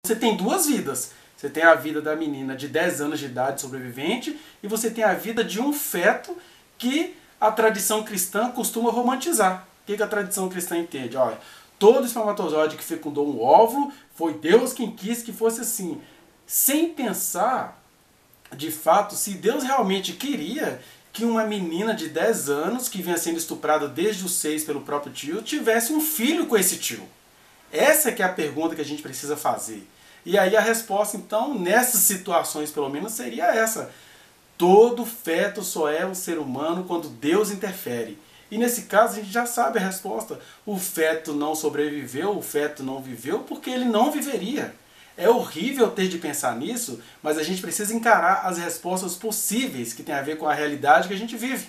Você tem duas vidas. Você tem a vida da menina de 10 anos de idade sobrevivente e você tem a vida de um feto que a tradição cristã costuma romantizar. O que a tradição cristã entende? Olha, todo espermatozoide que fecundou um óvulo foi Deus quem quis que fosse assim. Sem pensar, de fato, se Deus realmente queria que uma menina de 10 anos, que vinha sendo estuprada desde os 6 pelo próprio tio, tivesse um filho com esse tio. Essa que é a pergunta que a gente precisa fazer. E aí a resposta, então, nessas situações pelo menos, seria essa. Todo feto só é um ser humano quando Deus interfere. E nesse caso a gente já sabe a resposta. O feto não sobreviveu, o feto não viveu porque ele não viveria. É horrível ter de pensar nisso, mas a gente precisa encarar as respostas possíveis que tem a ver com a realidade que a gente vive.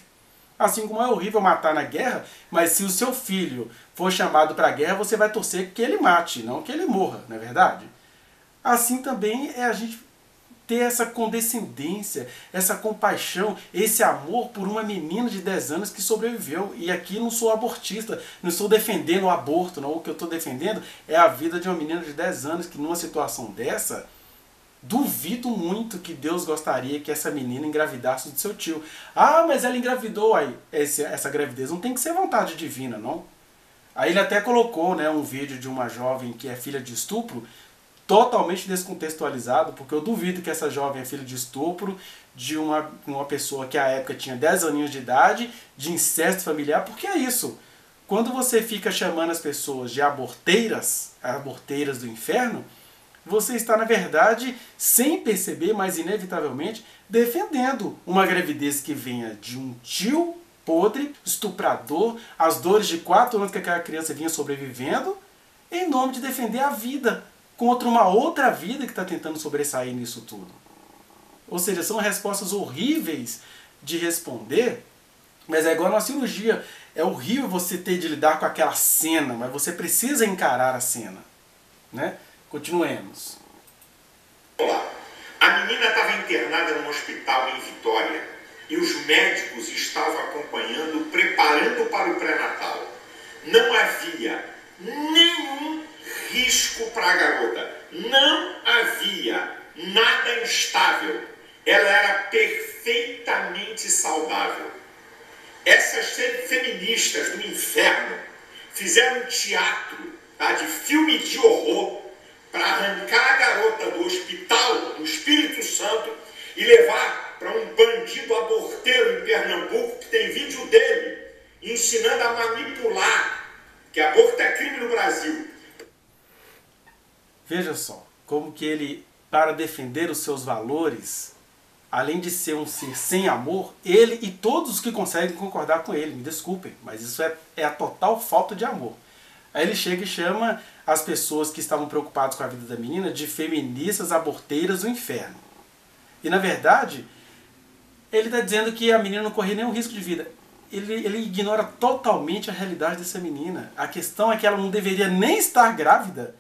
Assim como é horrível matar na guerra, mas se o seu filho for chamado para a guerra, você vai torcer que ele mate, não que ele morra, não é verdade? Assim também é a gente ter essa condescendência, essa compaixão, esse amor por uma menina de 10 anos que sobreviveu. E aqui não sou abortista, não estou defendendo o aborto, não. O que eu estou defendendo é a vida de uma menina de 10 anos que numa situação dessa, duvido muito que Deus gostaria que essa menina engravidasse do seu tio. Ah, mas ela engravidou. Aí, essa gravidez não tem que ser vontade divina, não. Aí ele até colocou, né, um vídeo de uma jovem que é filha de estupro, totalmente descontextualizado, porque eu duvido que essa jovem é filha de estupro de uma pessoa que à época tinha 10 aninhos de idade, de incesto familiar, porque é isso. Quando você fica chamando as pessoas de aborteiras, aborteiras do inferno, você está, na verdade, sem perceber, mas inevitavelmente, defendendo uma gravidez que venha de um tio podre, estuprador, as dores de 4 anos que aquela criança vinha sobrevivendo, em nome de defender a vida contra uma outra vida que está tentando sobressair nisso tudo. Ou seja, são respostas horríveis de responder, mas é igual na cirurgia. É horrível você ter de lidar com aquela cena, mas você precisa encarar a cena, né? Continuemos. A menina estava internada num hospital em Vitória e os médicos estavam acompanhando, preparando para o pré-natal. Não havia nenhum risco para a garota. Não havia nada instável. Ela era perfeitamente saudável. Essas feministas do inferno fizeram um teatro, tá, de filme de horror para arrancar a garota do hospital do Espírito Santo e levar para um bandido aborteiro em Pernambuco, que tem vídeo dele ensinando a manipular, que aborto é crime no Brasil. Veja só, como que ele, para defender os seus valores, além de ser um ser sem amor, ele e todos os que conseguem concordar com ele, me desculpem, mas isso é a total falta de amor. Aí ele chega e chama as pessoas que estavam preocupadas com a vida da menina de feministas aborteiras do inferno. E na verdade, ele está dizendo que a menina não corria nenhum risco de vida. Ele ignora totalmente a realidade dessa menina. A questão é que ela não deveria nem estar grávida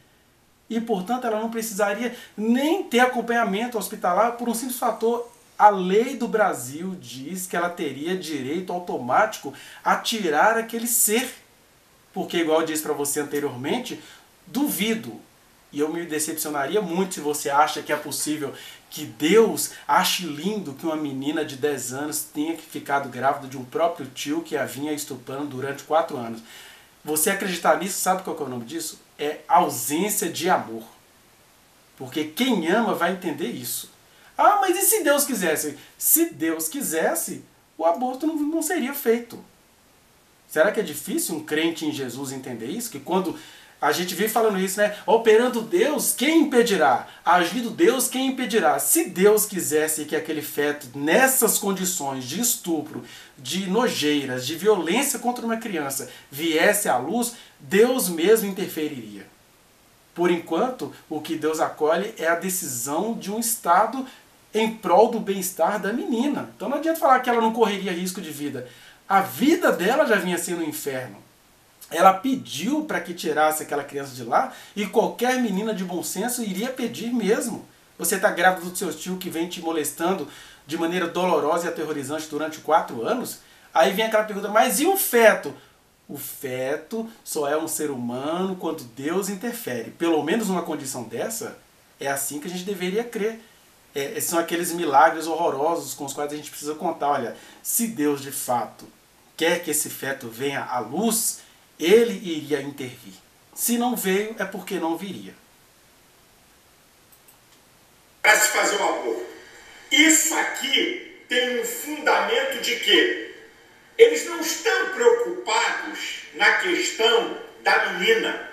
e, portanto, ela não precisaria nem ter acompanhamento hospitalar por um simples fator. A lei do Brasil diz que ela teria direito automático a tirar aquele ser. Porque, igual eu disse para você anteriormente, duvido, e eu me decepcionaria muito se você acha que é possível que Deus ache lindo que uma menina de 10 anos tenha ficado grávida de um próprio tio que a vinha estuprando durante 4 anos. Você acreditar nisso, sabe qual é o nome disso? É ausência de amor. Porque quem ama vai entender isso. Ah, mas e se Deus quisesse? Se Deus quisesse, o aborto não seria feito. Será que é difícil um crente em Jesus entender isso? Que quando a gente vem falando isso, né? Operando Deus, quem impedirá? Agindo Deus, quem impedirá? Se Deus quisesse que aquele feto, nessas condições de estupro, de nojeiras, de violência contra uma criança, viesse à luz, Deus mesmo interferiria. Por enquanto, o que Deus acolhe é a decisão de um Estado em prol do bem-estar da menina. Então não adianta falar que ela não correria risco de vida. A vida dela já vinha sendo um inferno. Ela pediu para que tirasse aquela criança de lá e qualquer menina de bom senso iria pedir mesmo. Você está grávida do seu tio que vem te molestando de maneira dolorosa e aterrorizante durante 4 anos? Aí vem aquela pergunta, mas e o feto? O feto só é um ser humano quando Deus interfere. Pelo menos numa condição dessa, É assim que a gente deveria crer. São aqueles milagres horrorosos com os quais a gente precisa contar. Olha, se Deus de fato quer que esse feto venha à luz, ele iria intervir. Se não veio, é porque não viria. Para se fazer o aborto. Isso aqui tem um fundamento de que eles não estão preocupados na questão da menina.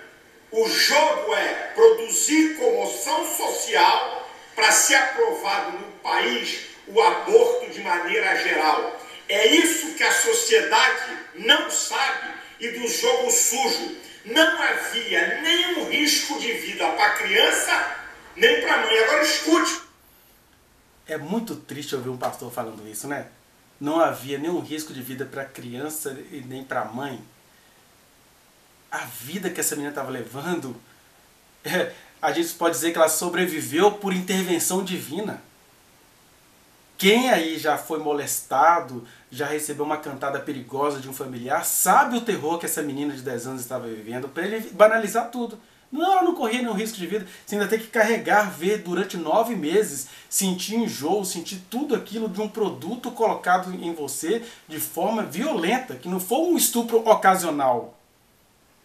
O jogo é produzir comoção social para ser aprovado no país o aborto de maneira geral. É isso que a sociedade não sabe e do jogo sujo. Não havia nenhum risco de vida para a criança nem para a mãe. Agora escute. É muito triste ouvir um pastor falando isso, né? Não havia nenhum risco de vida para a criança e nem para a mãe. A vida que essa menina estava levando, a gente pode dizer que ela sobreviveu por intervenção divina. Quem aí já foi molestado, já recebeu uma cantada perigosa de um familiar, sabe o terror que essa menina de 10 anos estava vivendo, para ele banalizar tudo. Não, ela não corria nenhum risco de vida. Você ainda tem que carregar, ver durante 9 meses, sentir enjoo, sentir tudo aquilo de um produto colocado em você de forma violenta, que não foi um estupro ocasional,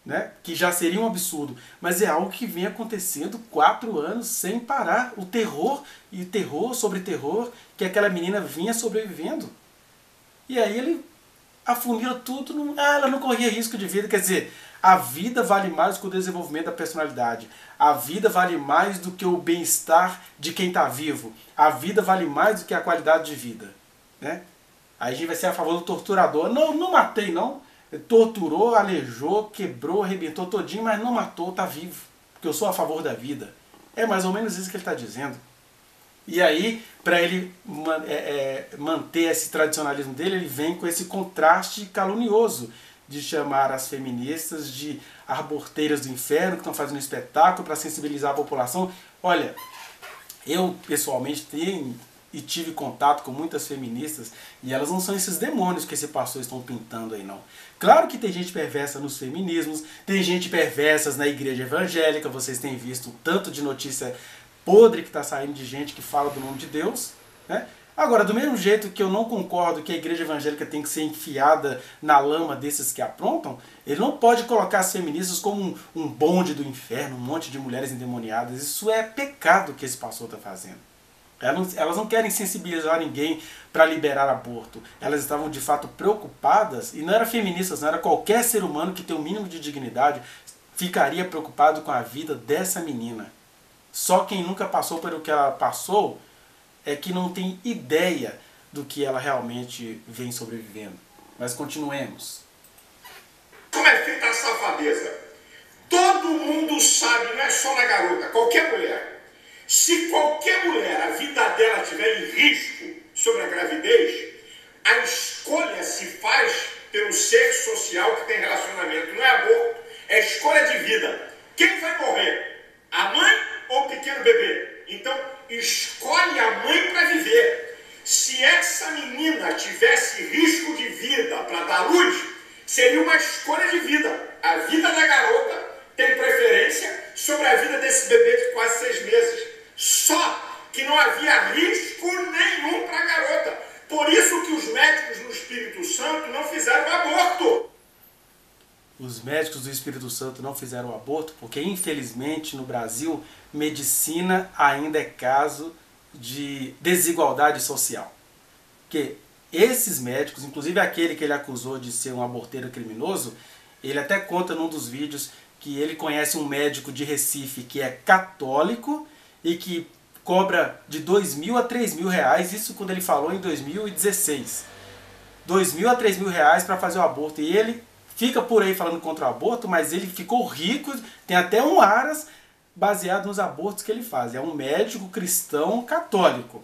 né? Que já seria um absurdo, mas é algo que vem acontecendo 4 anos sem parar. O terror e terror sobre terror que aquela menina vinha sobrevivendo. E aí ele afunila tudo, ela não corria risco de vida. Quer dizer, a vida vale mais do que o desenvolvimento da personalidade. A vida vale mais do que o bem-estar de quem está vivo. A vida vale mais do que a qualidade de vida, né? Aí a gente vai ser a favor do torturador. Não, não matei não. Torturou, aleijou, quebrou, arrebentou todinho, mas não matou, está vivo. Porque eu sou a favor da vida. É mais ou menos isso que ele está dizendo. E aí, para ele manter esse tradicionalismo dele, ele vem com esse contraste calunioso de chamar as feministas de aborteiras do inferno, que estão fazendo um espetáculo para sensibilizar a população. Olha, eu pessoalmente tenho e tive contato com muitas feministas e elas não são esses demônios que esse pastor estão pintando aí, não. Claro que tem gente perversa nos feminismos, tem gente perversa na igreja evangélica, vocês têm visto o tanto de notícia podre que está saindo de gente que fala do nome de Deus, né? Agora, do mesmo jeito que eu não concordo que a igreja evangélica tem que ser enfiada na lama desses que aprontam, ele não pode colocar as feministas como um bonde do inferno, um monte de mulheres endemoniadas. Isso é pecado que esse pastor está fazendo. Elas não querem sensibilizar ninguém para liberar aborto. Elas estavam de fato preocupadas, e não eram feministas, não era qualquer ser humano que tem o mínimo de dignidade, ficaria preocupado com a vida dessa menina. Só quem nunca passou pelo que ela passou é que não tem ideia do que ela realmente vem sobrevivendo. Mas continuemos. Como é feita a safadeza? Todo mundo sabe, não é só na garota, qualquer mulher. Se qualquer mulher, a vida dela estiver em risco sobre a gravidez, a escolha se faz pelo ser social que tem relacionamento. Não é aborto, é escolha de vida. Quem vai morrer? A mãe ou o pequeno bebê? Então, escolhe a mãe para viver. Se essa menina tivesse risco de vida para dar luz, seria uma escolha de vida. A vida da garota tem preferência sobre a vida desse bebê de quase 6 meses. Só que não havia risco nenhum para a garota. Por isso que os médicos no Espírito Santo não fizeram o aborto. Os médicos do Espírito Santo não fizeram o aborto porque, infelizmente, no Brasil, medicina ainda é caso de desigualdade social. Porque esses médicos, inclusive aquele que ele acusou de ser um aborteiro criminoso, ele até conta num dos vídeos que ele conhece um médico de Recife que é católico e que cobra de 2.000 a 3.000 reais, isso quando ele falou em 2016. 2.000 a 3.000 reais para fazer o aborto. E ele fica por aí falando contra o aborto, mas ele ficou rico, tem até um aras baseado nos abortos que ele faz. É um médico cristão católico.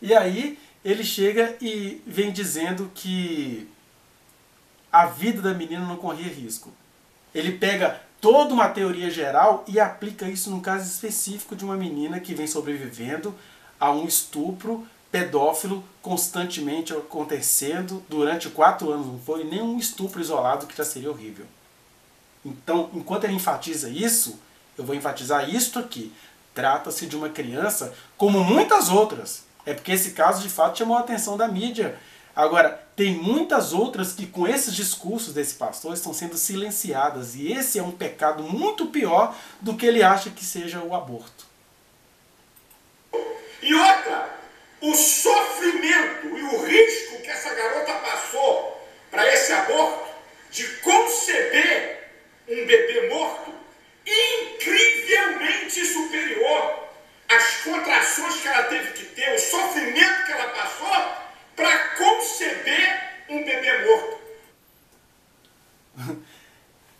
E aí ele chega e vem dizendo que a vida da menina não corria risco. Ele pega toda uma teoria geral e aplica isso num caso específico de uma menina que vem sobrevivendo a um estupro pedófilo constantemente acontecendo durante 4 anos. Não foi nenhum estupro isolado, que já seria horrível. Então, enquanto ele enfatiza isso, eu vou enfatizar isto aqui. Trata-se de uma criança como muitas outras. É porque esse caso de fato chamou a atenção da mídia. Agora, tem muitas outras que com esses discursos desse pastor estão sendo silenciadas. E esse é um pecado muito pior do que ele acha que seja o aborto. E outra, o sofrimento e o risco que essa garota passou para esse aborto, de conceber um bebê morto, incrivelmente superior às contrações que ela teve que ter, o sofrimento que ela passou para conceber um bebê morto.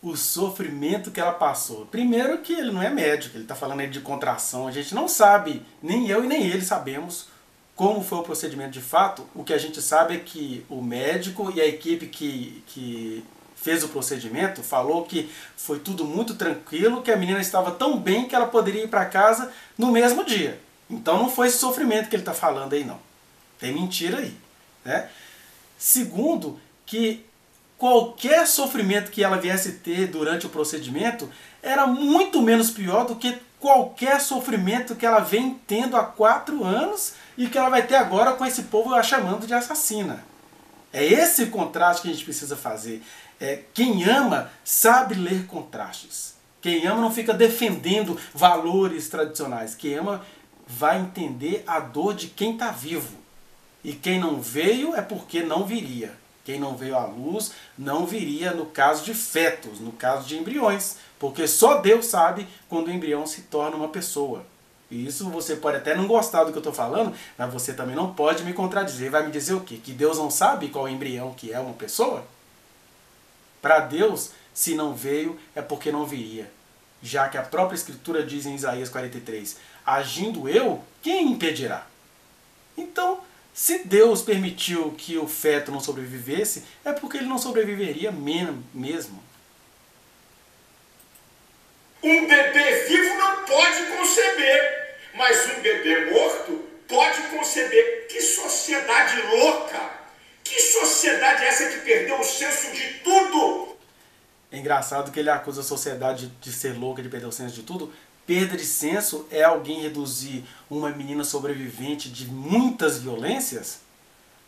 O sofrimento que ela passou. Primeiro que ele não é médico, ele está falando aí de contração, a gente não sabe, nem eu e nem ele sabemos como foi o procedimento de fato. O que a gente sabe é que o médico e a equipe que fez o procedimento falou que foi tudo muito tranquilo, que a menina estava tão bem que ela poderia ir para casa no mesmo dia. Então não foi esse sofrimento que ele está falando aí não. Tem mentira aí, né? Segundo, que qualquer sofrimento que ela viesse ter durante o procedimento era muito menos pior do que qualquer sofrimento que ela vem tendo há 4 anos e que ela vai ter agora com esse povo a chamando de assassina. É esse contraste que a gente precisa fazer. Quem ama sabe ler contrastes. Quem ama não fica defendendo valores tradicionais. Quem ama vai entender a dor de quem está vivo. E quem não veio é porque não viria. Quem não veio à luz não viria no caso de fetos, no caso de embriões. Porque só Deus sabe quando o embrião se torna uma pessoa. E isso você pode até não gostar do que eu estou falando, mas você também não pode me contradizer. Vai me dizer o quê? Que Deus não sabe qual embrião que é uma pessoa? Para Deus, se não veio, é porque não viria. Já que a própria Escritura diz em Isaías 43, agindo eu, quem impedirá? Então, se Deus permitiu que o feto não sobrevivesse, é porque ele não sobreviveria mesmo. Um bebê vivo não pode conceber, mas um bebê morto pode conceber. Que sociedade louca! Que sociedade é essa que perdeu o senso de tudo? É engraçado que ele acusa a sociedade de ser louca, de perder o senso de tudo. Perda de senso é alguém reduzir uma menina sobrevivente de muitas violências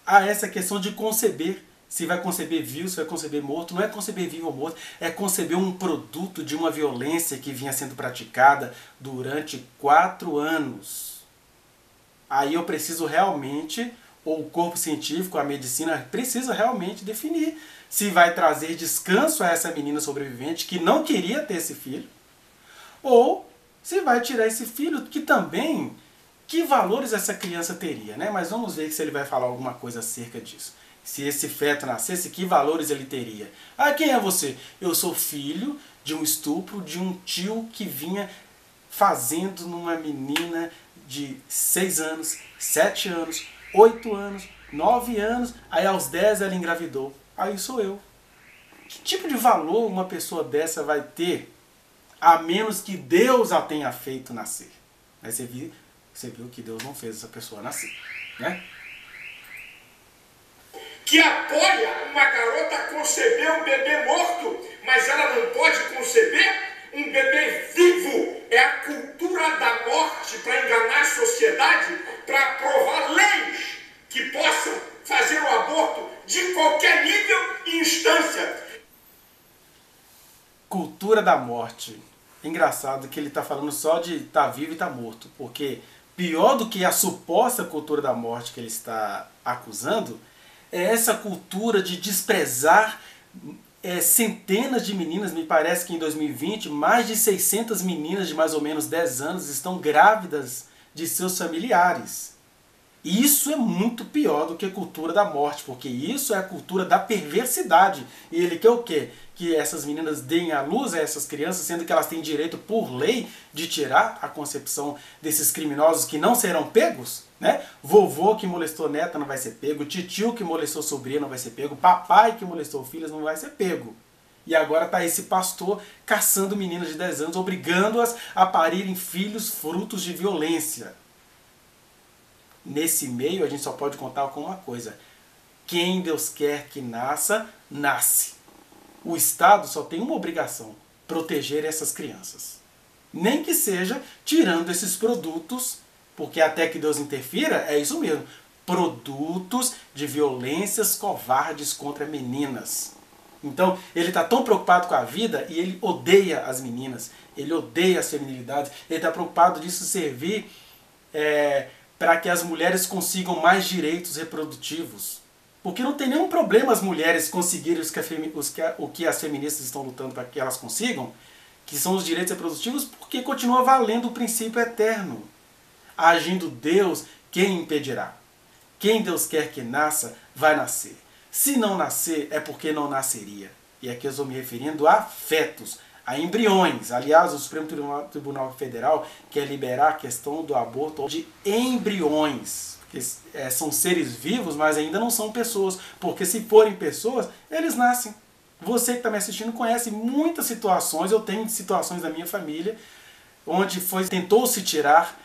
a essa questão de conceber. Se vai conceber vivo, se vai conceber morto. Não é conceber vivo ou morto, é conceber um produto de uma violência que vinha sendo praticada durante 4 anos. Aí eu preciso realmente, ou o corpo científico, a medicina, precisa realmente definir se vai trazer descanso a essa menina sobrevivente que não queria ter esse filho, ou se vai tirar esse filho que também, que valores essa criança teria, né? Mas vamos ver se ele vai falar alguma coisa acerca disso. Se esse feto nascesse, que valores ele teria? Ah, quem é você? Eu sou filho de um estupro de um tio que vinha fazendo numa menina de 6 anos, 7 anos, 8 anos, 9 anos, aí aos 10 ela engravidou. Aí sou eu. Que tipo de valor uma pessoa dessa vai ter, a menos que Deus a tenha feito nascer? Aí você viu que Deus não fez essa pessoa nascer, né? Que apoia uma garota a conceber um bebê morto, mas ela não pode conceber um bebê vivo. É a cultura da morte para enganar a sociedade, para aprovar leis que possam fazer o aborto de qualquer nível e instância. Cultura da morte. Engraçado que ele está falando só de estar vivo e estar morto, porque pior do que a suposta cultura da morte que ele está acusando é essa cultura de desprezar centenas de meninas. Me parece que em 2020 mais de 600 meninas de mais ou menos 10 anos estão grávidas de seus familiares. E isso é muito pior do que a cultura da morte, porque isso é a cultura da perversidade. E ele quer o quê? Que essas meninas deem à luz a essas crianças, sendo que elas têm direito por lei de tirar a concepção desses criminosos que não serão pegos, né? Vovô que molestou neta não vai ser pego, titio que molestou sobrinha não vai ser pego, papai que molestou filhas não vai ser pego. E agora está esse pastor caçando meninas de 10 anos, obrigando-as a parirem filhos frutos de violência. Nesse meio a gente só pode contar com uma coisa: quem Deus quer que nasça, nasce. O Estado só tem uma obrigação: proteger essas crianças. Nem que seja tirando esses produtos, porque até que Deus interfira, é isso mesmo. Produtos de violências covardes contra meninas. Então, ele está tão preocupado com a vida e ele odeia as meninas, ele odeia as feminilidades, ele está preocupado disso servir para que as mulheres consigam mais direitos reprodutivos. Porque não tem nenhum problema as mulheres conseguirem o que as feministas estão lutando para que elas consigam, que são os direitos reprodutivos, porque continua valendo o princípio eterno. Agindo Deus, quem impedirá? Quem Deus quer que nasça, vai nascer. Se não nascer, é porque não nasceria. E aqui eu estou me referindo a fetos, a embriões. Aliás, o Supremo Tribunal Federal quer liberar a questão do aborto de embriões. Porque são seres vivos, mas ainda não são pessoas. Porque se forem pessoas, eles nascem. Você que está me assistindo conhece muitas situações, eu tenho situações da minha família, onde tentou-se tirar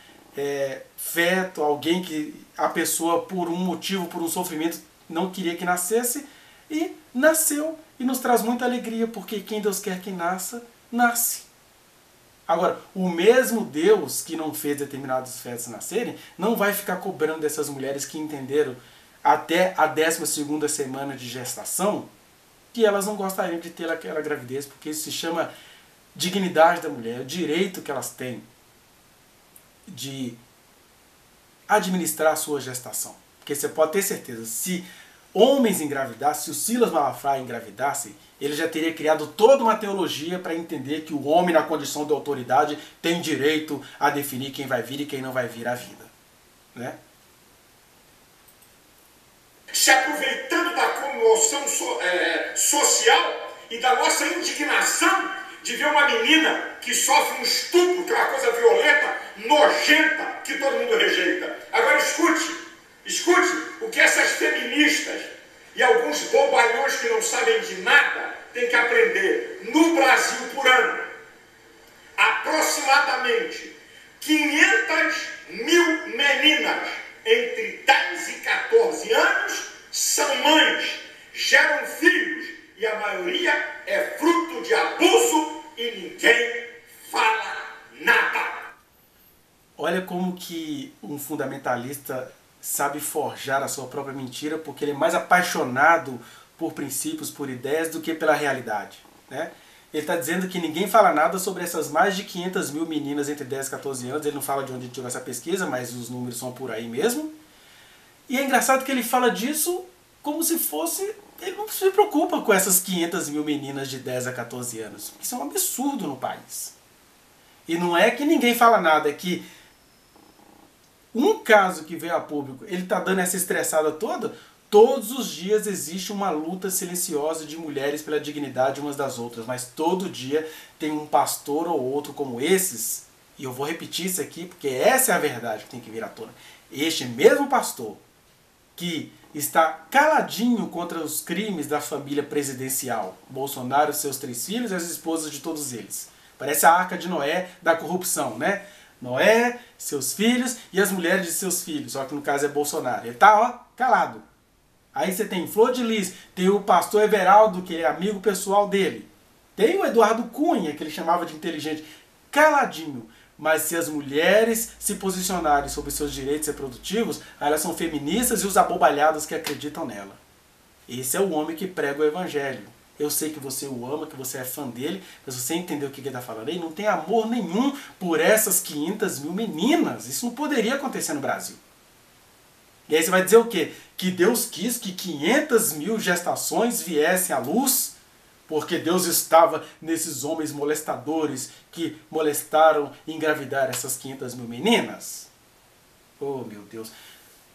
feto, alguém que a pessoa, por um motivo, por um sofrimento, não queria que nascesse, e nasceu, e nos traz muita alegria, porque quem Deus quer que nasça, nasce. Agora, o mesmo Deus que não fez determinados fetos nascerem, não vai ficar cobrando dessas mulheres que entenderam até a 12ª semana de gestação, que elas não gostariam de ter aquela gravidez, porque isso se chama dignidade da mulher, o direito que elas têm de administrar a sua gestação. Porque você pode ter certeza, se homens engravidassem, se o Silas Malafaia engravidasse, ele já teria criado toda uma teologia para entender que o homem, na condição de autoridade, tem direito a definir quem vai vir e quem não vai vir à vida. Né? Se aproveitando da comoção social e da nossa indignação de ver uma menina que sofre um estupro, que é uma coisa violenta, nojenta, que todo mundo rejeita. Agora escute o que essas feministas e alguns bobalhões que não sabem de nada têm que aprender. No Brasil, por ano, aproximadamente 500 mil meninas entre 10 e 14 anos são mães, geram filhos, e a maioria é fruto de abuso e ninguém fala nada. Olha como que um fundamentalista sabe forjar a sua própria mentira, porque ele é mais apaixonado por princípios, por ideias, do que pela realidade. Né? Ele está dizendo que ninguém fala nada sobre essas mais de 500 mil meninas entre 10 e 14 anos. Ele não fala de onde tirou essa pesquisa, mas os números são por aí mesmo. E é engraçado que ele fala disso como se fosse... Ele não se preocupa com essas 500 mil meninas de 10 a 14 anos. Isso é um absurdo no país. E não é que ninguém fala nada, é que um caso que veio a público, ele está dando essa estressada toda, todos os dias existe uma luta silenciosa de mulheres pela dignidade umas das outras, mas todo dia tem um pastor ou outro como esses, e eu vou repetir isso aqui porque essa é a verdade que tem que vir à tona. Este mesmo pastor que está caladinho contra os crimes da família presidencial, Bolsonaro, seus 3 filhos e as esposas de todos eles. Parece a Arca de Noé da corrupção, né? Noé, seus filhos e as mulheres de seus filhos, só que no caso é Bolsonaro. Ele está calado. Aí você tem Flor de Lis, tem o pastor Everaldo, que é amigo pessoal dele. Tem o Eduardo Cunha, que ele chamava de inteligente, caladinho. Mas se as mulheres se posicionarem sobre seus direitos reprodutivos, elas são feministas e os abobalhados que acreditam nela. Esse é o homem que prega o evangelho. Eu sei que você o ama, que você é fã dele, mas você entendeu o que ele está falando aí? Não tem amor nenhum por essas 500 mil meninas. Isso não poderia acontecer no Brasil. E aí você vai dizer o quê? Que Deus quis que 500 mil gestações viessem à luz? Porque Deus estava nesses homens molestadores que molestaram e engravidaram essas 500 mil meninas? Oh, meu Deus.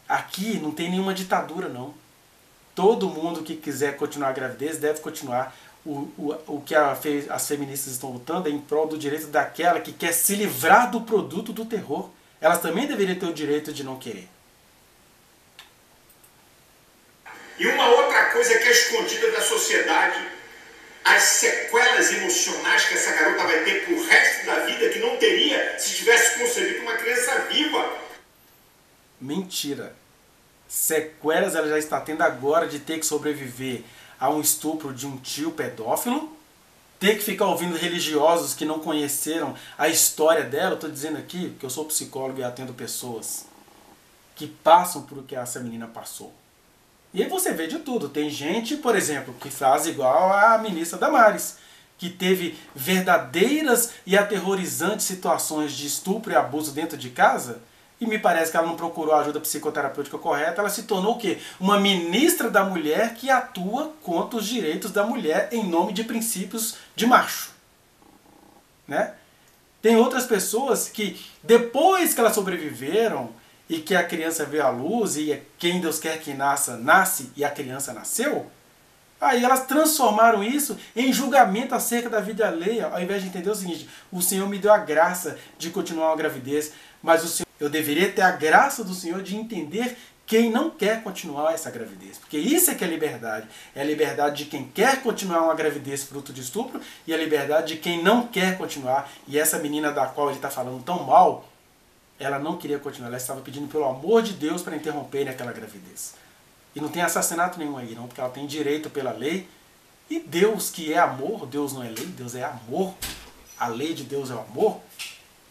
Aqui não tem nenhuma ditadura, não. Todo mundo que quiser continuar a gravidez deve continuar. O que as feministas estão lutando é em prol do direito daquela que quer se livrar do produto do terror. Elas também deveriam ter o direito de não querer. E uma outra coisa que é escondida da sociedade, as sequelas emocionais que essa garota vai ter pro resto da vida, que não teria se tivesse concebido uma criança viva. Mentira. Sequelas ela já está tendo agora de ter que sobreviver a um estupro de um tio pedófilo, ter que ficar ouvindo religiosos que não conheceram a história dela. Eu estou dizendo aqui que eu sou psicólogo e atendo pessoas que passam por o que essa menina passou. E aí você vê de tudo. Tem gente, por exemplo, que faz igual a ministra Damares, que teve verdadeiras e aterrorizantes situações de estupro e abuso dentro de casa, e me parece que ela não procurou a ajuda psicoterapêutica correta. Ela se tornou o quê? Uma ministra da mulher que atua contra os direitos da mulher em nome de princípios de macho. Né? Tem outras pessoas que, depois que elas sobreviveram e que a criança veio à luz, e quem Deus quer que nasça, nasce, e a criança nasceu, aí elas transformaram isso em julgamento acerca da vida alheia, ao invés de entender o seguinte: o Senhor me deu a graça de continuar uma gravidez, mas eu deveria ter a graça do Senhor de entender quem não quer continuar essa gravidez. Porque isso é que é liberdade. É a liberdade de quem quer continuar uma gravidez fruto de estupro, e a liberdade de quem não quer continuar. E essa menina da qual ele está falando tão mal, ela não queria continuar, ela estava pedindo pelo amor de Deus para interromper aquela gravidez. E não tem assassinato nenhum aí não, porque ela tem direito pela lei. E Deus, que é amor, Deus não é lei, Deus é amor. A lei de Deus é o amor.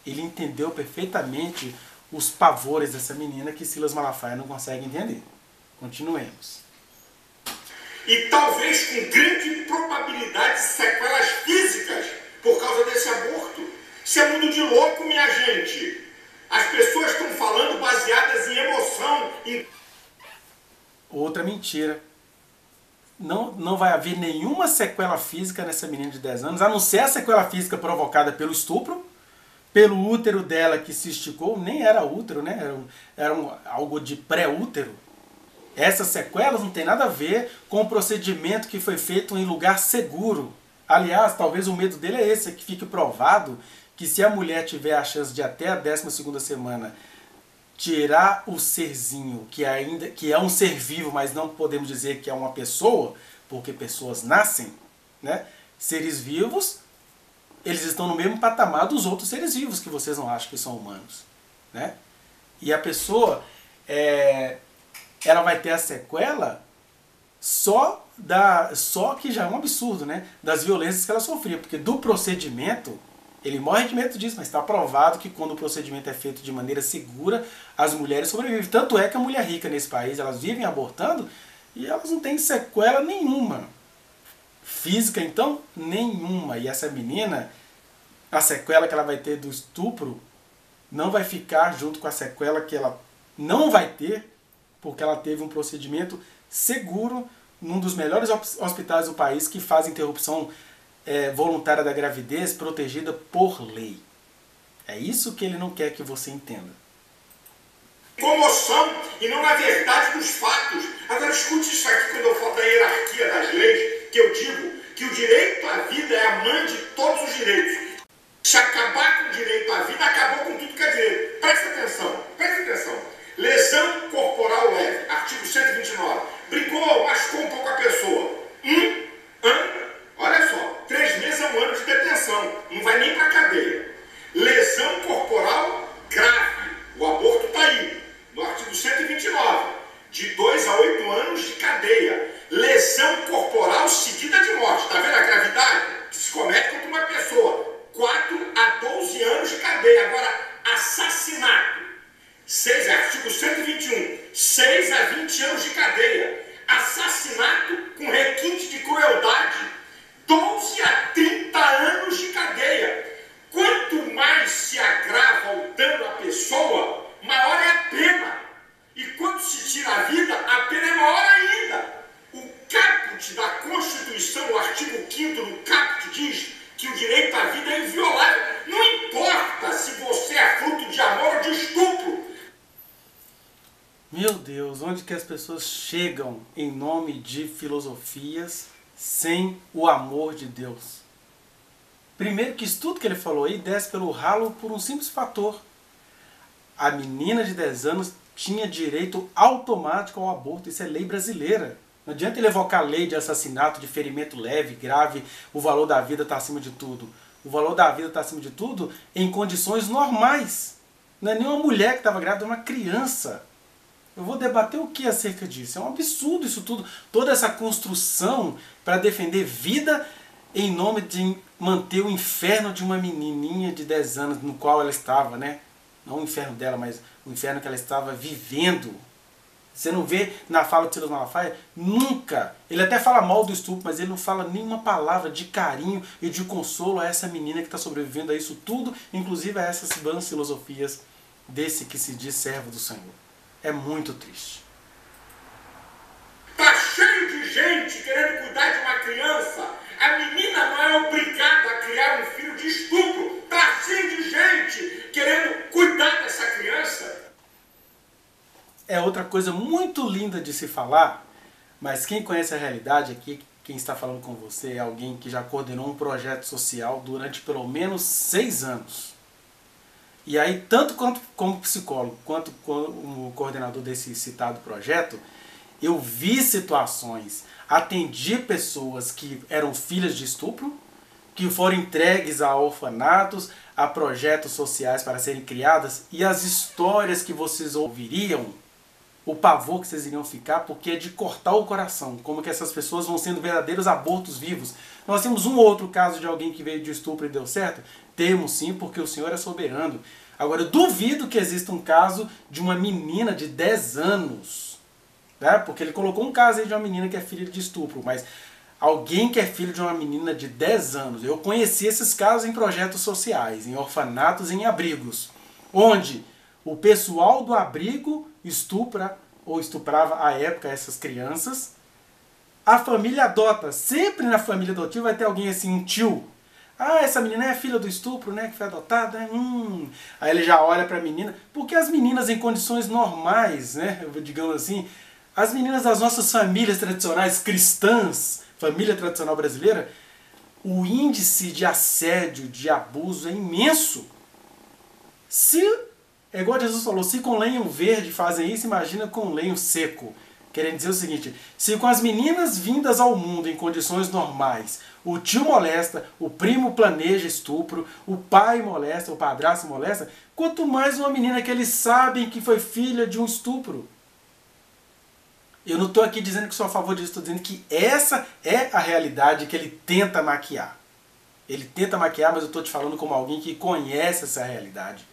Ele entendeu perfeitamente os pavores dessa menina que Silas Malafaia não consegue entender. Continuemos. E talvez com grande probabilidade sequelas físicas por causa desse aborto. Isso é mundo de louco, minha gente. As pessoas estão falando baseadas em emoção. Outra mentira. Não vai haver nenhuma sequela física nessa menina de 10 anos, a não ser a sequela física provocada pelo estupro, pelo útero dela que se esticou. Nem era útero, né? Era algo de pré-útero. Essas sequelas não tem nada a ver com o procedimento que foi feito em lugar seguro. Aliás, talvez o medo dele é esse, que fique provado que se a mulher tiver a chance de até a 12ª semana tirar o serzinho, que é um ser vivo, mas não podemos dizer que é uma pessoa, porque pessoas nascem, né? Seres vivos, eles estão no mesmo patamar dos outros seres vivos que vocês não acham que são humanos, né? E a pessoa, ela vai ter a sequela só que já é um absurdo, né? Das violências que ela sofria, porque do procedimento, ele morre de medo disso, mas está provado que quando o procedimento é feito de maneira segura, as mulheres sobrevivem. Tanto é que a mulher rica nesse país, elas vivem abortando e elas não têm sequela nenhuma. Física, então, nenhuma. E essa menina, a sequela que ela vai ter do estupro, não vai ficar junto com a sequela que ela não vai ter, porque ela teve um procedimento seguro num dos melhores hospitais do país que faz interrupção voluntária da gravidez protegida por lei. É isso que ele não quer que você entenda. Comoção e não na verdade dos fatos. Agora escute isso aqui quando eu falo da hierarquia das leis, que eu digo que o direito à vida é a mãe de todos os direitos. Se acabar com o direito à vida, acabou com tudo que é direito. Presta atenção, presta atenção. Lesão corporal leve, artigo 129. Brigou, machucou um pouco a pessoa. Olha só, 3 meses a 1 ano de detenção. Não vai nem para cadeia. Lesão corporal grave. O aborto está aí, no artigo 129. De 2 a 8 anos de cadeia. Lesão corporal seguida de morte. Está vendo a gravidade? Que se comete contra uma pessoa. 4 a 12 anos de cadeia. Agora, assassinato. Artigo 121. 6 a 20 anos de cadeia. Assassinato com requinte de crueldade. 12 a 30 anos de cadeia. Quanto mais se agrava o dano à pessoa, maior é a pena. E quando se tira a vida, a pena é maior ainda. O caput da Constituição, o artigo 5º do caput, diz que o direito à vida é inviolável. Não importa se você é fruto de amor ou de estupro. Meu Deus, onde que as pessoas chegam em nome de filosofias sem o amor de Deus? Primeiro que isso tudo que ele falou aí desce pelo ralo por um simples fator. A menina de 10 anos tinha direito automático ao aborto. Isso é lei brasileira. Não adianta ele evocar a lei de assassinato, de ferimento leve, grave, o valor da vida está acima de tudo. O valor da vida está acima de tudo em condições normais. Não é nenhuma mulher que estava grávida, é uma criança. Eu vou debater o que acerca disso? É um absurdo isso tudo. Toda essa construção para defender vida em nome de manter o inferno de uma menininha de 10 anos no qual ela estava, né? Não o inferno dela, mas o inferno que ela estava vivendo. Você não vê na fala de Silas Malafaia? Nunca! Ele até fala mal do estupro, mas ele não fala nenhuma palavra de carinho e de consolo a essa menina que está sobrevivendo a isso tudo, inclusive a essas vãs filosofias desse que se diz servo do Senhor. É muito triste. Tá cheio de gente querendo cuidar de uma criança. A menina não é obrigada a criar um filho de estupro. Tá cheio de gente querendo cuidar dessa criança. É outra coisa muito linda de se falar, mas quem conhece a realidade aqui, quem está falando com você é alguém que já coordenou um projeto social durante pelo menos 6 anos. E aí, tanto como psicólogo, quanto como coordenador desse citado projeto, eu vi situações, atendi pessoas que eram filhas de estupro, que foram entregues a orfanatos, a projetos sociais para serem criadas, e as histórias que vocês ouviriam, o pavor que vocês iriam ficar, porque é de cortar o coração, como que essas pessoas vão sendo verdadeiros abortos vivos. Nós temos um outro caso de alguém que veio de estupro e deu certo? Temos sim, porque o Senhor é soberano. Agora, eu duvido que exista um caso de uma menina de 10 anos, né? Porque ele colocou um caso aí de uma menina que é filha de estupro, mas alguém que é filho de uma menina de 10 anos, eu conheci esses casos em projetos sociais, em orfanatos, em abrigos, onde o pessoal do abrigo estupra ou estuprava à época essas crianças. A família adota. Sempre na família adotiva vai ter alguém assim, um tio. Ah, essa menina é filha do estupro, né? Que foi adotada. Aí ele já olha para a menina. Porque as meninas em condições normais, né? Digamos assim, as meninas das nossas famílias tradicionais cristãs, família tradicional brasileira, o índice de assédio, de abuso é imenso. É igual Jesus falou, se com lenho verde fazem isso, imagina com lenho seco. Querendo dizer o seguinte, se com as meninas vindas ao mundo em condições normais, o tio molesta, o primo planeja estupro, o pai molesta, o padrasto molesta, quanto mais uma menina que eles sabem que foi filha de um estupro. Eu não estou aqui dizendo que sou a favor disso, estou dizendo que essa é a realidade que ele tenta maquiar. Ele tenta maquiar, mas eu estou te falando como alguém que conhece essa realidade.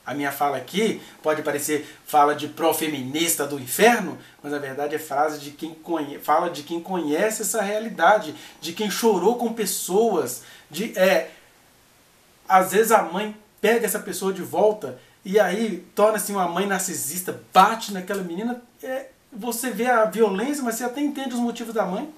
A minha fala aqui pode parecer fala de pró-feminista do inferno, mas na verdade é frase de quem fala de quem conhece essa realidade, de quem chorou com pessoas, às vezes a mãe pega essa pessoa de volta e aí torna-se uma mãe narcisista, bate naquela menina, você vê a violência, mas você até entende os motivos da mãe,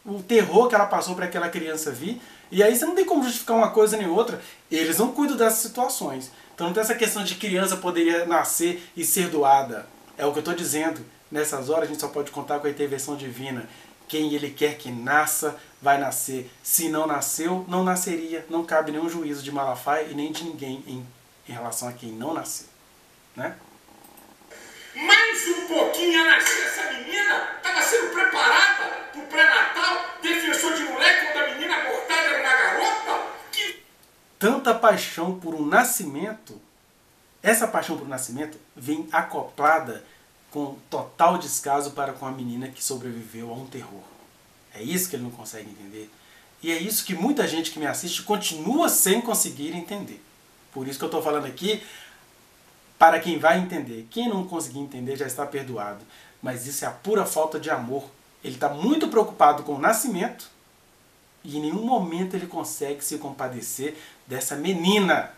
o terror que ela passou para aquela criança vir, e aí você não tem como justificar uma coisa nem outra. Eles não cuidam dessas situações. Então não tem essa questão de criança poderia nascer e ser doada. É o que eu estou dizendo. Nessas horas a gente só pode contar com a intervenção divina. Quem ele quer que nasça, vai nascer. Se não nasceu, não nasceria. Não cabe nenhum juízo de Malafaia e nem de ninguém em relação a quem não nasceu. Né? Mais um pouquinho a nascer essa menina, estava sendo preparada para o pré-natal, defensor de mulher, quando a menina abortada era uma garota. Tanta paixão por um nascimento, essa paixão por um nascimento vem acoplada com total descaso para com a menina que sobreviveu a um terror. É isso que ele não consegue entender. E é isso que muita gente que me assiste continua sem conseguir entender. Por isso que eu estou falando aqui, para quem vai entender. Quem não conseguir entender já está perdoado. Mas isso é a pura falta de amor. Ele está muito preocupado com o nascimento e em nenhum momento ele consegue se compadecer dessa menina.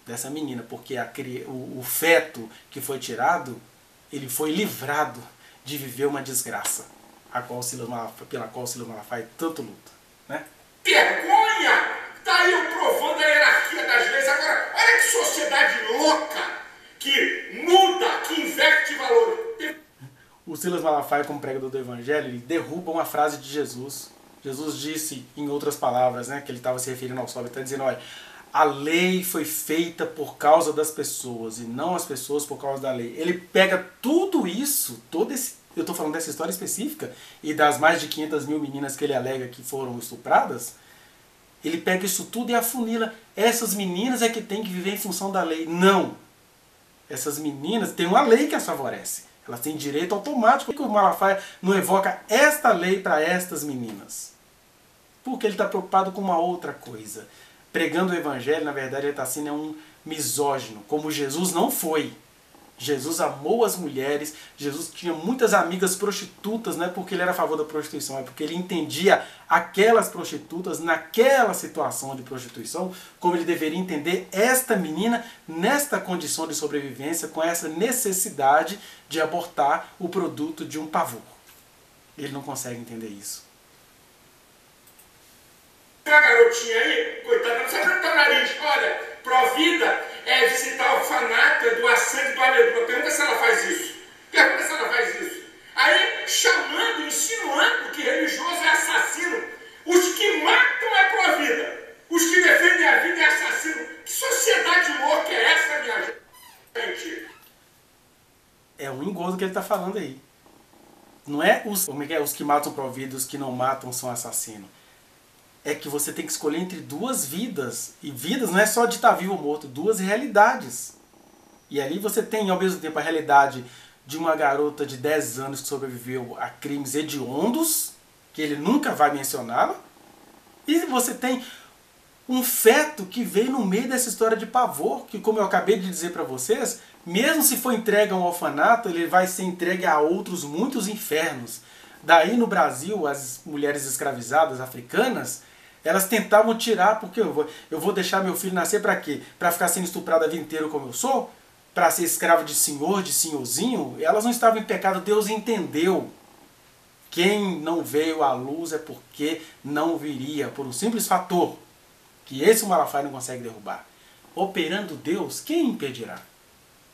Dessa menina, porque o feto que foi tirado, ele foi livrado de viver uma desgraça, pela qual o Silas Malafaia tanto luta. Né? Vergonha! Está aí eu provando a hierarquia das leis. Agora, olha que sociedade louca que muda, que inverte valores. O Silas Malafaia, como pregador do Evangelho, ele derruba uma frase de Jesus. Jesus disse, em outras palavras, né, que ele estava se referindo ao sol, ele está dizendo, olha, a lei foi feita por causa das pessoas e não as pessoas por causa da lei. Ele pega tudo isso, eu estou falando dessa história específica e das mais de 500 mil meninas que ele alega que foram estupradas, ele pega isso tudo e afunila. Essas meninas é que tem que viver em função da lei. Não! Essas meninas, tem uma lei que as favorece. Elas têm direito automático. Por que o Malafaia não evoca esta lei para estas meninas? Porque ele está preocupado com uma outra coisa. Pregando o evangelho, na verdade, ele está sendo um misógino, como Jesus não foi. Jesus amou as mulheres, Jesus tinha muitas amigas prostitutas, não é porque ele era a favor da prostituição, é porque ele entendia aquelas prostitutas naquela situação de prostituição, como ele deveria entender esta menina nesta condição de sobrevivência, com essa necessidade de abortar o produto de um pavor. Ele não consegue entender isso. A garotinha aí, coitada, não sabe onde tá o nariz. Olha, Provida é visitar o orfanato, é doar sangue, doar medula. Pergunta se ela faz isso. Pergunta se ela faz isso. Aí, chamando, insinuando que religioso é assassino. Os que matam é Provida. Os que defendem a vida é assassino. Que sociedade louca é essa, minha gente? É um engodo que ele está falando aí. Não é os que matam Provida, os que não matam são assassinos. É que você tem que escolher entre duas vidas. E vidas não é só de estar vivo ou morto, duas realidades. E ali você tem, ao mesmo tempo, a realidade de uma garota de 10 anos que sobreviveu a crimes hediondos, que ele nunca vai mencioná-la. E você tem um feto que veio no meio dessa história de pavor, que, como eu acabei de dizer para vocês, mesmo se for entregue a um orfanato, ele vai ser entregue a outros muitos infernos. Daí no Brasil, as mulheres escravizadas africanas, elas tentavam tirar, porque eu vou deixar meu filho nascer para quê? Para ficar sendo estuprado a vida inteira como eu sou? Para ser escravo de senhor, de senhorzinho? Elas não estavam em pecado, Deus entendeu. Quem não veio à luz é porque não viria, por um simples fator, que esse Malafaia não consegue derrubar. Operando Deus, quem impedirá?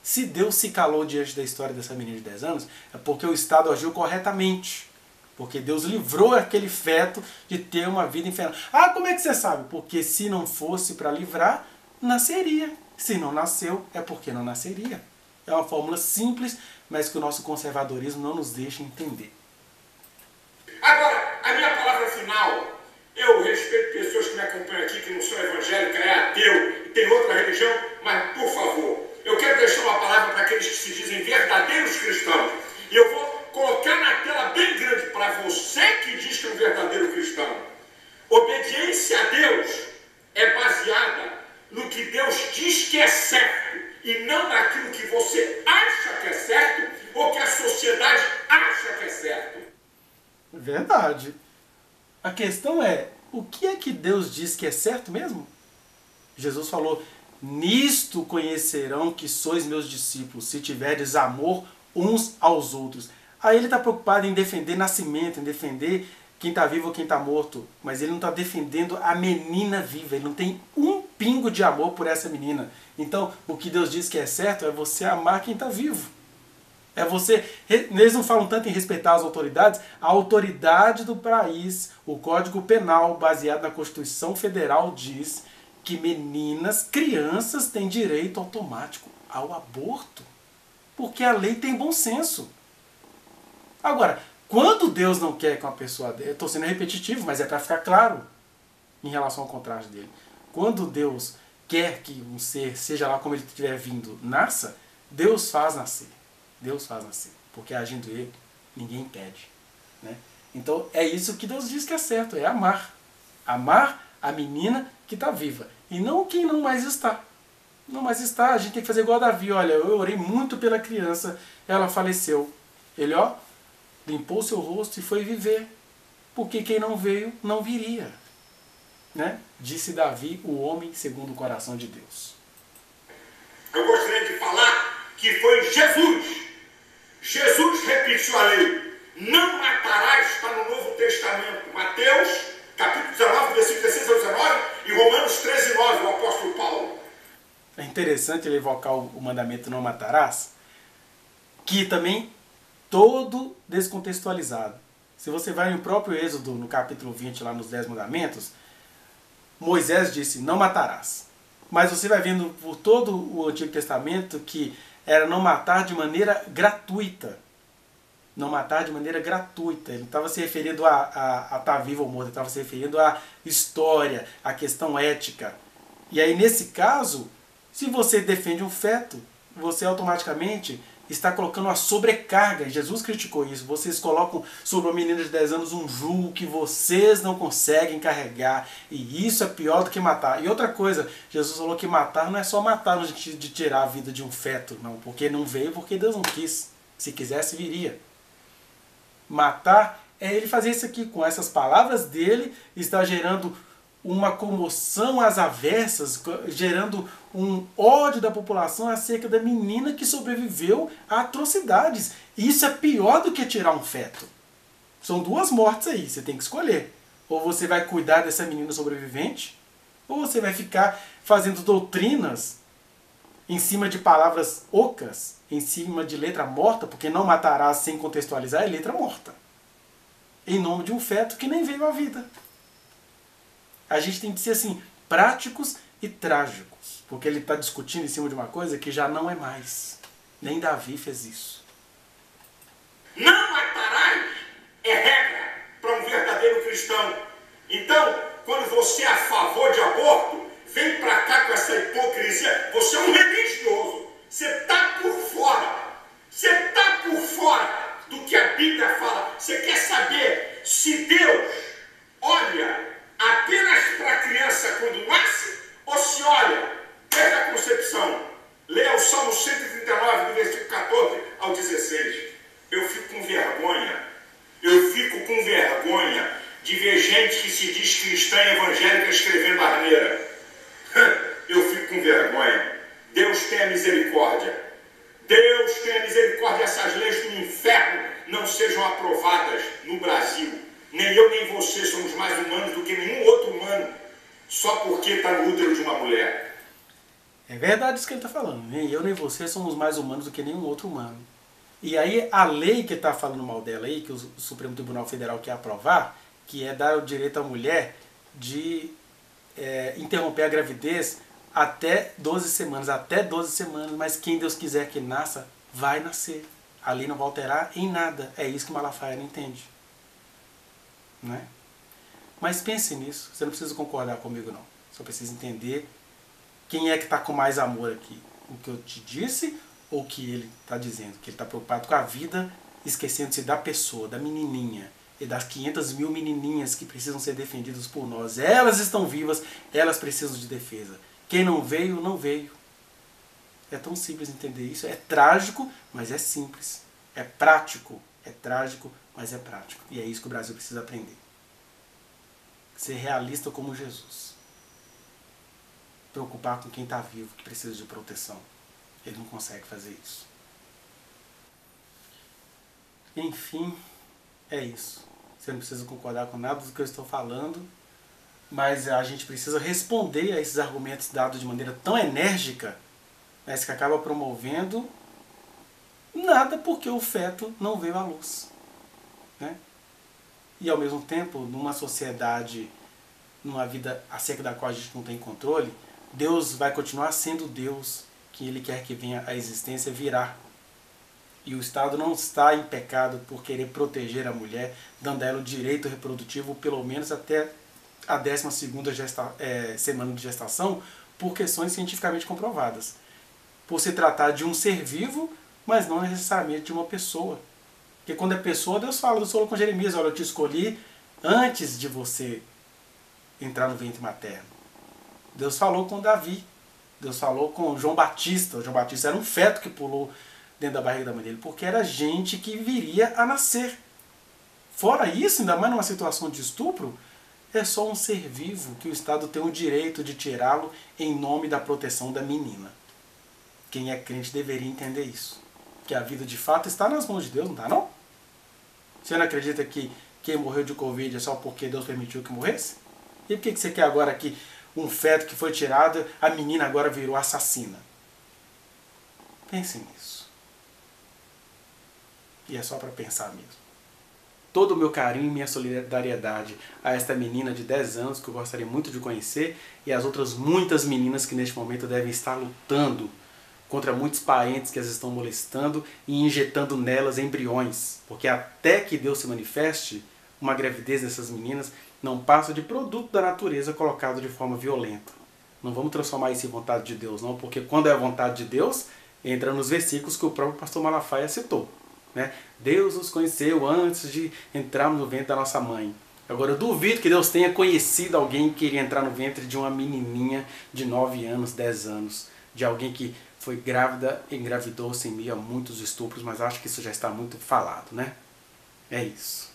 Se Deus se calou diante da história dessa menina de 10 anos, é porque o Estado agiu corretamente. Porque Deus livrou aquele feto de ter uma vida infernal. Ah, como é que você sabe? Porque se não fosse para livrar, nasceria. Se não nasceu, é porque não nasceria. É uma fórmula simples, mas que o nosso conservadorismo não nos deixa entender. Agora, a minha palavra final. Eu respeito pessoas que me acompanham aqui, que não são evangélicas, é ateu, tem outra religião, mas, por favor, eu quero deixar uma palavra para aqueles que se dizem verdadeiros cristãos. E eu vou colocar na tela bem grande para você que diz que é um verdadeiro cristão. Obediência a Deus é baseada no que Deus diz que é certo e não naquilo que você acha que é certo ou que a sociedade acha que é certo. Verdade. A questão é, o que é que Deus diz que é certo mesmo? Jesus falou, nisto conhecerão que sois meus discípulos, se tiverdes amor uns aos outros. Aí ele está preocupado em defender nascimento, em defender quem está vivo ou quem está morto. Mas ele não está defendendo a menina viva. Ele não tem um pingo de amor por essa menina. Então, o que Deus diz que é certo é você amar quem está vivo. É você... Eles não falam tanto em respeitar as autoridades. A autoridade do país, o Código Penal, baseado na Constituição Federal, diz que meninas, crianças, têm direito automático ao aborto. Porque a lei tem bom senso. Agora, quando Deus não quer que uma pessoa... Eu estou sendo repetitivo, mas é para ficar claro em relação ao contraste dele. Quando Deus quer que um ser, seja lá como ele estiver vindo, nasça, Deus faz nascer. Deus faz nascer. Porque agindo ele, ninguém impede. Né? Então é isso que Deus diz que é certo, é amar. Amar a menina que está viva. E não quem não mais está. Não mais está, a gente tem que fazer igual a Davi. Olha, eu orei muito pela criança, ela faleceu. Ele, ó, limpou seu rosto e foi viver. Porque quem não veio, não viria. Né? Disse Davi, o homem segundo o coração de Deus. Eu gostaria de falar que foi Jesus. Jesus repetiu a lei. Não matarás, está no Novo Testamento. Mateus, capítulo 19, versículo 16 ao 19, e Romanos 13, 9, o apóstolo Paulo. É interessante ele evocar o mandamento não matarás, que também todo descontextualizado. Se você vai no próprio Êxodo, no capítulo 20, lá nos 10 mandamentos, Moisés disse, não matarás. Mas você vai vendo por todo o Antigo Testamento que era não matar de maneira gratuita. Não matar de maneira gratuita. Ele estava se referindo a estar vivo ou morto, ele estava se referindo à história, à questão ética. E aí, nesse caso, se você defende um feto, você automaticamente está colocando uma sobrecarga. Jesus criticou isso. Vocês colocam sobre uma menina de 10 anos um jugo que vocês não conseguem carregar. E isso é pior do que matar. E outra coisa, Jesus falou que matar não é só matar no sentido de tirar a vida de um feto. Não, porque não veio, porque Deus não quis. Se quisesse, viria. Matar é ele fazer isso aqui. Com essas palavras dele, está gerando uma comoção às avessas, gerando um ódio da população acerca da menina que sobreviveu a atrocidades. E isso é pior do que tirar um feto. São duas mortes aí, você tem que escolher. Ou você vai cuidar dessa menina sobrevivente, ou você vai ficar fazendo doutrinas em cima de palavras ocas, em cima de letra morta, porque não matarás sem contextualizar é letra morta. Em nome de um feto que nem veio à vida. A gente tem que ser assim, práticos e trágicos, porque ele está discutindo em cima de uma coisa que já não é mais. Nem Davi fez isso. Não matarás é regra para um verdadeiro cristão. Então, quando você é a favor de aborto, vem para cá com essa hipocrisia. Você é um religioso. Você está por fora. Você está por fora do que a Bíblia fala. Você quer saber se Deus olha apenas para a criança quando nasce, ou se olha desde a concepção? Leia o Salmo 139, do versículo 14 ao 16. Eu fico com vergonha de ver gente que se diz cristã e evangélica escrevendo asneira. Eu fico com vergonha. Deus tenha misericórdia. Deus tenha misericórdia. Essas leis do inferno não sejam aprovadas no Brasil. Nem eu nem você somos mais humanos do que nenhum outro humano, só porque está no útero de uma mulher. É verdade isso que ele está falando. Nem eu nem você somos mais humanos do que nenhum outro humano. E aí a lei que está falando mal dela aí, que o Supremo Tribunal Federal quer aprovar, que é dar o direito à mulher de interromper a gravidez até 12 semanas. Até 12 semanas, mas quem Deus quiser que nasça, vai nascer. A lei não vai alterar em nada. É isso que Malafaia não entende. Né? Mas pense nisso, você não precisa concordar comigo não, só precisa entender quem é que está com mais amor aqui, o que eu te disse ou o que ele está dizendo, que ele está preocupado com a vida, esquecendo-se da pessoa, da menininha e das 500 mil menininhas que precisam ser defendidas por nós. Elas estão vivas, elas precisam de defesa. Quem não veio, não veio. É tão simples entender isso, é trágico, mas é simples, é prático, é trágico, mas é prático. E é isso que o Brasil precisa aprender. Ser realista como Jesus. Preocupar com quem está vivo, que precisa de proteção. Ele não consegue fazer isso. Enfim, é isso. Você não precisa concordar com nada do que eu estou falando, mas a gente precisa responder a esses argumentos dados de maneira tão enérgica, mas que acaba promovendo nada porque o feto não veio à luz. Né? E ao mesmo tempo, numa sociedade, numa vida acerca da qual a gente não tem controle, Deus vai continuar sendo Deus que Ele quer que venha à existência, virá. E o Estado não está em pecado por querer proteger a mulher, dando a ela o direito reprodutivo pelo menos até a 12ª semana de gestação, por questões cientificamente comprovadas. Por se tratar de um ser vivo, mas não necessariamente de uma pessoa. Porque quando é pessoa, Deus falou com Jeremias, olha, eu te escolhi antes de você entrar no ventre materno. Deus falou com Davi, Deus falou com João Batista. O João Batista era um feto que pulou dentro da barriga da mãe dele, porque era gente que viria a nascer. Fora isso, ainda mais numa situação de estupro, é só um ser vivo que o Estado tem o direito de tirá-lo em nome da proteção da menina. Quem é crente deveria entender isso. Que a vida de fato está nas mãos de Deus, não está não? Você não acredita que quem morreu de Covid é só porque Deus permitiu que morresse? E por que você quer agora que um feto que foi tirado, a menina agora virou assassina? Pense nisso. E é só para pensar mesmo. Todo o meu carinho e minha solidariedade a esta menina de 10 anos que eu gostaria muito de conhecer e as outras muitas meninas que neste momento devem estar lutando contra muitos parentes que as estão molestando e injetando nelas embriões. Porque até que Deus se manifeste, uma gravidez dessas meninas não passa de produto da natureza colocado de forma violenta. Não vamos transformar isso em vontade de Deus, não, porque quando é a vontade de Deus, entra nos versículos que o próprio pastor Malafaia citou, né? Deus nos conheceu antes de entrarmos no ventre da nossa mãe. Agora eu duvido que Deus tenha conhecido alguém que queria entrar no ventre de uma menininha de 9 anos, 10 anos, de alguém que foi grávida, engravidou-se em meio a muitos estupros, mas acho que isso já está muito falado, né? É isso.